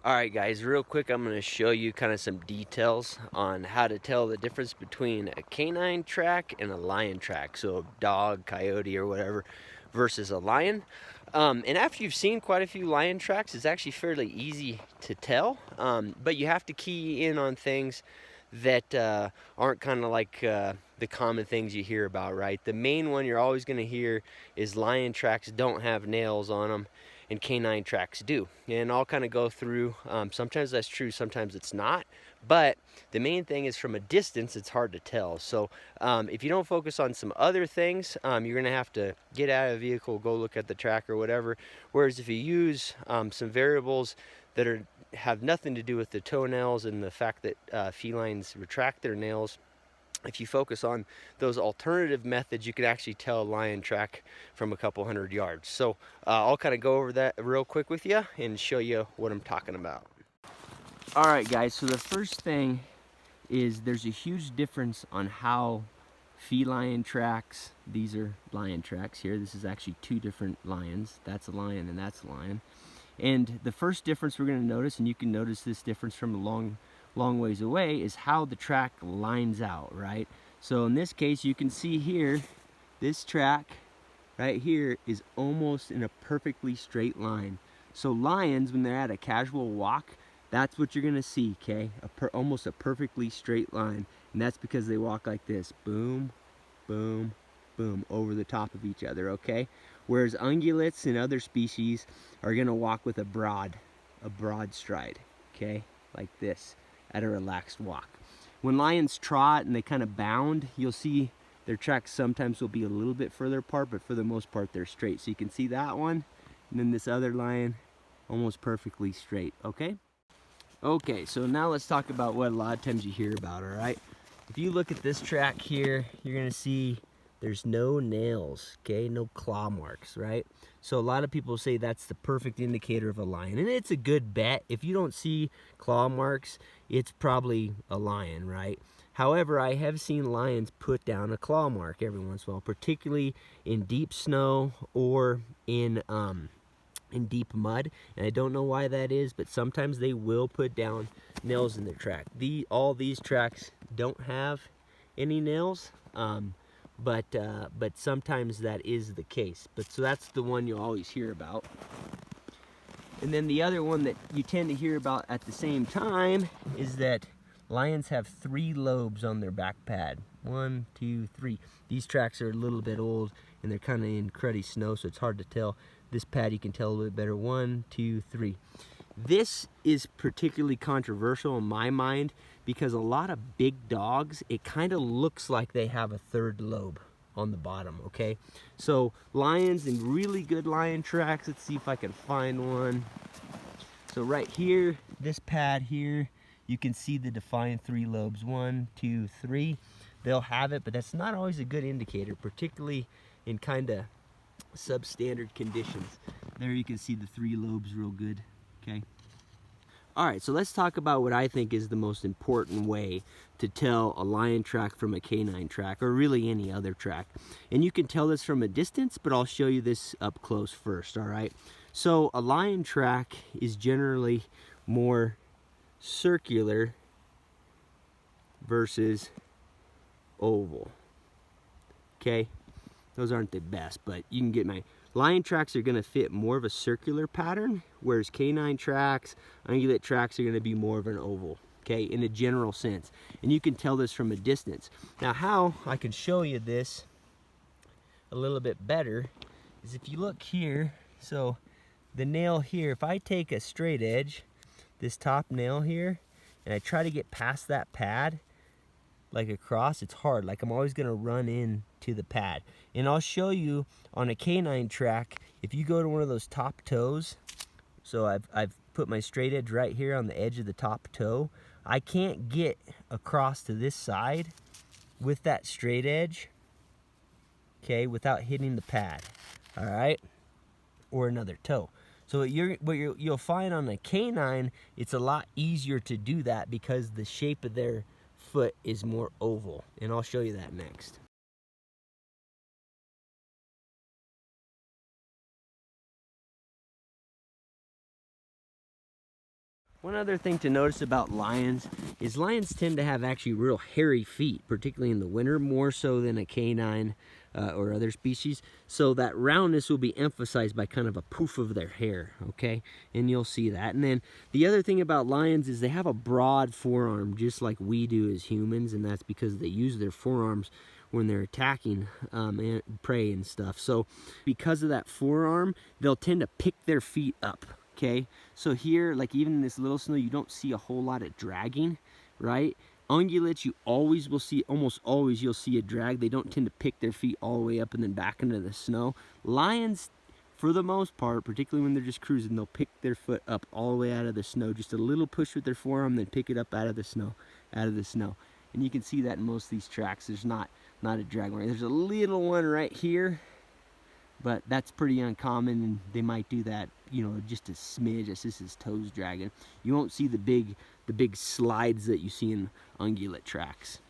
All right, guys, real quick, I'm going to show you kind of some details on how to tell the difference between a canine track and a lion track. So a dog, coyote, or whatever, versus a lion. And after you've seen quite a few lion tracks, it's actually fairly easy to tell. But you have to key in on things that aren't kind of like the common things you hear about, right? The main one you're always going to hear is lion tracks don't have nails on them and canine tracks do. And I'll kind of go through, sometimes that's true, sometimes it's not. But the main thing is from a distance, it's hard to tell. So if you don't focus on some other things, you're going to have to get out of the vehicle, go look at the track or whatever. Whereas if you use some variables that have nothing to do with the toenails and the fact that felines retract their nails, if you focus on those alternative methods, you can actually tell a lion track from a couple hundred yards. So I'll kind of go over that real quick with you and show you what I'm talking about. All right, guys, so the first thing is there's a huge difference on how feline tracks, these are lion tracks here, this is actually two different lions, that's a lion and that's a lion. And the first difference we're going to notice, and you can notice this difference from a long ways away, is how the track lines out, right? So in this case, you can see here, this track right here is almost in a perfectly straight line. So lions, when they're at a casual walk, that's what you're gonna see, okay? Almost a perfectly straight line. And that's because they walk like this, boom, boom, boom, over the top of each other, okay? Whereas ungulates and other species are gonna walk with a broad stride, okay? Like this, at a relaxed walk. When lions trot and they kind of bound, you'll see their tracks sometimes will be a little bit further apart, but for the most part they're straight. So you can see that one, and then this other lion, almost perfectly straight, okay? Okay, so now let's talk about what a lot of times you hear about, all right? If you look at this track here, you're gonna see there's no nails, okay? No claw marks, right? So a lot of people say that's the perfect indicator of a lion, and it's a good bet. If you don't see claw marks, it's probably a lion, right? However, I have seen lions put down a claw mark every once in a while, particularly in deep snow or in deep mud, and I don't know why that is, but sometimes they will put down nails in their track. All these tracks don't have any nails, but sometimes that is the case. But so that's the one you'll always hear about. And then the other one that you tend to hear about at the same time is that lions have 3 lobes on their back pad. 1, 2, 3. These tracks are a little bit old and they're kind of in cruddy snow, so it's hard to tell. This pad you can tell a little bit better. 1, 2, 3. This is particularly controversial in my mind because a lot of big dogs, it kind of looks like they have a 3rd lobe on the bottom, okay? So lions and really good lion tracks, let's see if I can find one. So right here, this pad here, you can see the defined 3 lobes. 1, 2, 3. They'll have it, but that's not always a good indicator, particularly in kind of substandard conditions. There you can see the 3 lobes real good, okay? All right, so let's talk about what I think is the most important way to tell a lion track from a canine track, or really any other track. And you can tell this from a distance, but I'll show you this up close first, all right? So a lion track is generally more circular versus oval, okay? Those aren't the best, but you can get my... Lion tracks are going to fit more of a circular pattern, whereas canine tracks, ungulate tracks are going to be more of an oval, okay, in a general sense. And you can tell this from a distance. Now, how I can show you this a little bit better is if you look here, so the nail here, if I take a straight edge, this top nail here, and I try to get past that pad, like across, it's hard. Like I'm always gonna run into the pad. And I'll show you on a canine track, if you go to one of those top toes, so I've put my straight edge right here on the edge of the top toe, I can't get across to this side with that straight edge, okay, without hitting the pad, all right, or another toe. So you'll find on a canine, it's a lot easier to do that because the shape of their foot is more oval, and I'll show you that next. One other thing to notice about lions is lions tend to have actually real hairy feet, particularly in the winter, more so than a canine or other species. So that roundness will be emphasized by kind of a poof of their hair, okay? And you'll see that. And then the other thing about lions is they have a broad forearm, just like we do as humans, and that's because they use their forearms when they're attacking prey and stuff. So because of that forearm, they'll tend to pick their feet up. Okay, so here, like even in this little snow, you don't see a whole lot of dragging, right? Ungulates, you always will see, almost always you'll see a drag. They don't tend to pick their feet all the way up and then back into the snow. Lions, for the most part, particularly when they're just cruising, they'll pick their foot up all the way out of the snow. Just a little push with their forearm, then pick it up out of the snow, And you can see that in most of these tracks. There's not a drag mark. There's a little one right here, but that's pretty uncommon, and they might do that, you know, just a smidge as this is toes dragging. You won't see the big slides that you see in ungulate tracks.